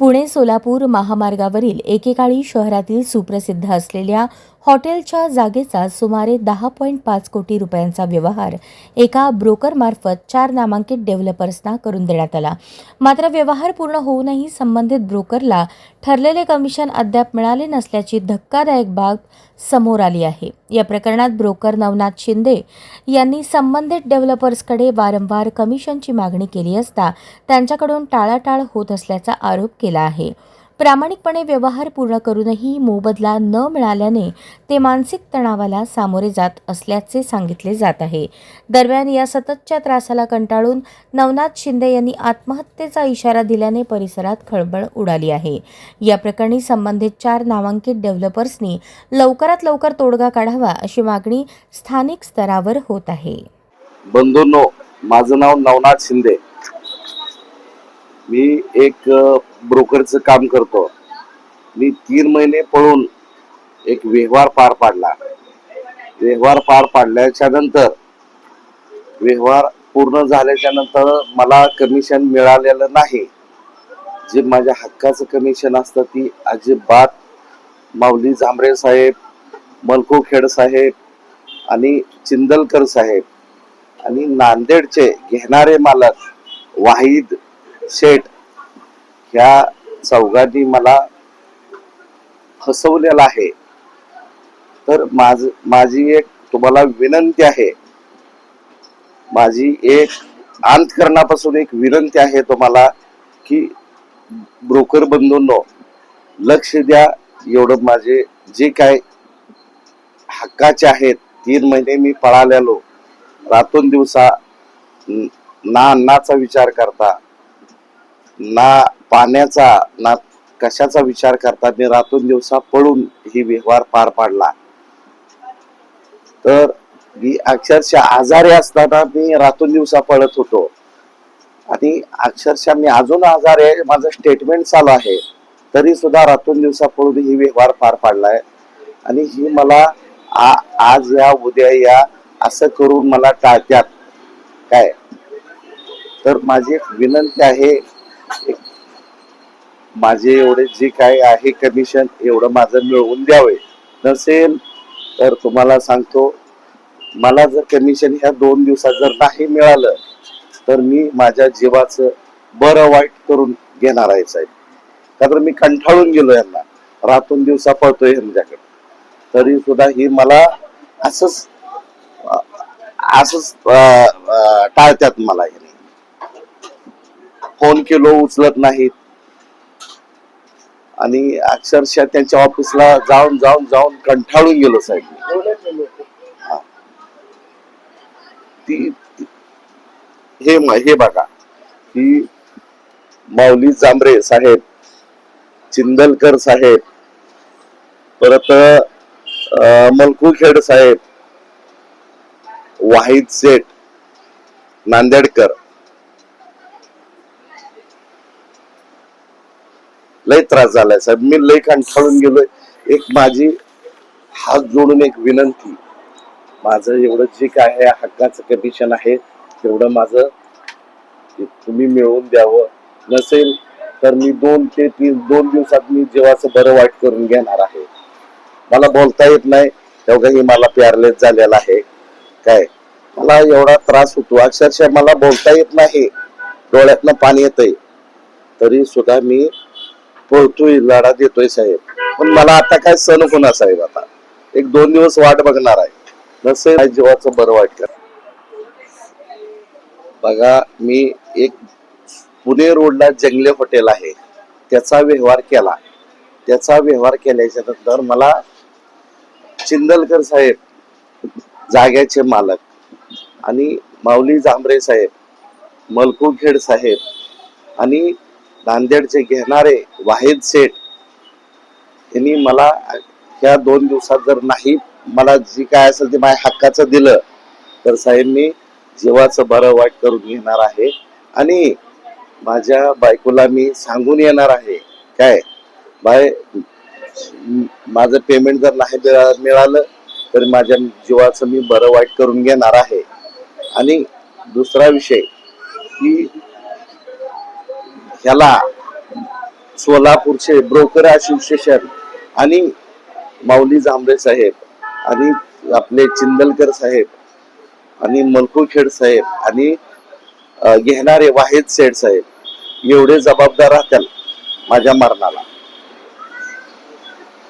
पुणे सोलापूर महामार्गावरील एकेकाळी शहरातील सुप्रसिद्ध असलेल्या हॉटेलच्या जागेचा सुमारे 10.5 कोटी रुपयांचा व्यवहार एका ब्रोकरमार्फत 4 नामांकित डेव्हलपर्सना करून देण्यात आला. मात्र व्यवहार पूर्ण होऊनही संबंधित ब्रोकरला ठरलेले कमिशन अद्याप मिळाले नसल्याची धक्कादायक बाब समोर आली आहे. या प्रकरणात ब्रोकर नवनाथ शिंदे यांनी संबंधित डेव्हलपर्सकडे वारंवार कमिशनची मागणी केली असता त्यांच्याकडून टाळाटाळ होत असल्याचा आरोप केला आहे. प्रामाणिकपणे व्यवहार पूर्ण करूनही मोबदला न मिळाल्याने ते मानसिक तणावाला सामोरे जात असल्याचे सांगितले जात आहे. दरम्यान या सततच्या त्रासाला कंटाळून नवनाथ शिंदे यांनी आत्महत्येचा इशारा दिल्याने परिसरात खळबळ उडाली आहे. या प्रकरणी संबंधित 4 नामांकित डेव्हलपर्सनी लवकरात लवकर तोडगा काढावा अशी मागणी स्थानिक स्तरावर होत आहे. बंधूंनो, माझं नाव नवनाथ शिंदे. मी एक ब्रोकरचं काम करतो. मी 3 महिने पळून एक व्यवहार पार पाडला. व्यवहार पार पाडल्याच्या नंतर व्यवहार पूर्ण झाल्याच्या नंतर मला कमिशन मिळालेलं नाही. जे माझ्या हक्काचं कमिशन असतं ती अजिबात माऊली जांभरे साहेब, मलकोखेड साहेब आणि चिंदलकर साहेब आणि नांदेडचे घेणारे मालक वाहिद शेठ ह्या चौघांनी मला फसवलेला आहे. तर माझी एक तुम्हाला विनंती आहे, माझी एक अंतःकरणापासून एक विनंती आहे तुम्हाला की ब्रोकर बंधूंनो लक्ष द्या. एवढं माझे जे काय हक्काचे आहेत 3 महिने मी पळालेलो, रातून दिवसा ना अन्नाचा विचार करता, ना पाण्याचा, ना कशाचा विचार करता मी रातून दिवसा पळून ही व्यवहार पार पाडला. तर मी अक्षरशः आजारी असताना मी रातून दिवसा पळत होतो आणि अक्षरशः मी अजून आजारी आहे, माझं स्टेटमेंट चालू आहे, तरी सुद्धा रातून दिवसा पळून ही व्यवहार पार पाडलाय. आणि ही मला आज या उद्या या असं करून मला टाळत्यात काय. तर माझी एक विनंती आहे, माझे एवढे जे काय आहे कमिशन एवढं माझं मिळवून द्यावे. नसेल तर तुम्हाला सांगतो, मला जर कमिशन ह्या 2 दिवसात जर नाही मिळालं तर मी माझ्या जीवाचं बरं वाईट करून घेणार आहे साहेब. कारण मी कंटाळून गेलो, यांना रातून दिवसा पळतोय यांच्याकडे, तरी सुद्धा ही मला असंच टाळत्यात. मला फोन केलो उचलत नाहीत आणि अक्षरशः त्यांच्या ऑफिसला जाऊन जाऊन जाऊन कंटाळून गेलो साहेब. हे बघा, ही माऊली जांभरे साहेब, चिंदलकर साहेब, परत मलकोखेड साहेब, वाहिद शेठ, नांदेडकर, लय त्रास झालाय साहेब. मी लय कंटाळून गेलोय. एक माझी हात जोडून एक विनंती, माझं एवढं जे काय आहे हक्काचं कमिशन आहे तेवढं माझं तुम्ही मिळवून द्यावं. नसेल तर मी 2 ते 2 दिवसात मी जीवाचं बरं वाईट करून घेणार आहे. मला बोलता येत नाही, तेवढंही मला पॅरलाइज झालेला आहे काय. मला एवढा त्रास होतो, अक्षरशः मला बोलता येत नाही, डोळ्यातनं पाणी येतंय, तरी सुद्धा मी पळतोय, लढा देतोय साहेब. पण मला आता काय सण होणार साहेब. आता 1-2 दिवस वाट बघणार आहे. नसेल जीवाचं बरं वाईट कर. बघा, मी एक पुणे रोडला जंगले हॉटेल आहे त्याचा व्यवहार केला. त्याचा व्यवहार केल्याच्या नंतर मला चिंदलकर साहेब, जाग्याचे मालक, आणि माऊली जांभरे साहेब, मलकोखेड साहेब आणि नांदेडचे घेणारे वाहिद शेठ यांनी मला ह्या 2 दिवसात जर नाही मला जी काय असेल ते माझ्या हक्काचं दिलं तर साहेब मी जीवाचं बरं वाईट करून घेणार आहे. आणि माझ्या बायकोला मी सांगून येणार आहे काय, बाय माझं पेमेंट जर नाही मिळालं तर माझ्या जीवाचं मी बरं वाईट करून घेणार आहे. आणि दुसरा विषय की ह्याला सोलापूरचे ब्रोकर असोसिएशन आणि माऊली जांभळे साहेब आणि आपले चिंदलकर साहेब आणि मलकुखेड साहेब आणि घेणारे वाहेद सेठ साहेब एवढे जबाबदार राहतील माझ्या मरणाला.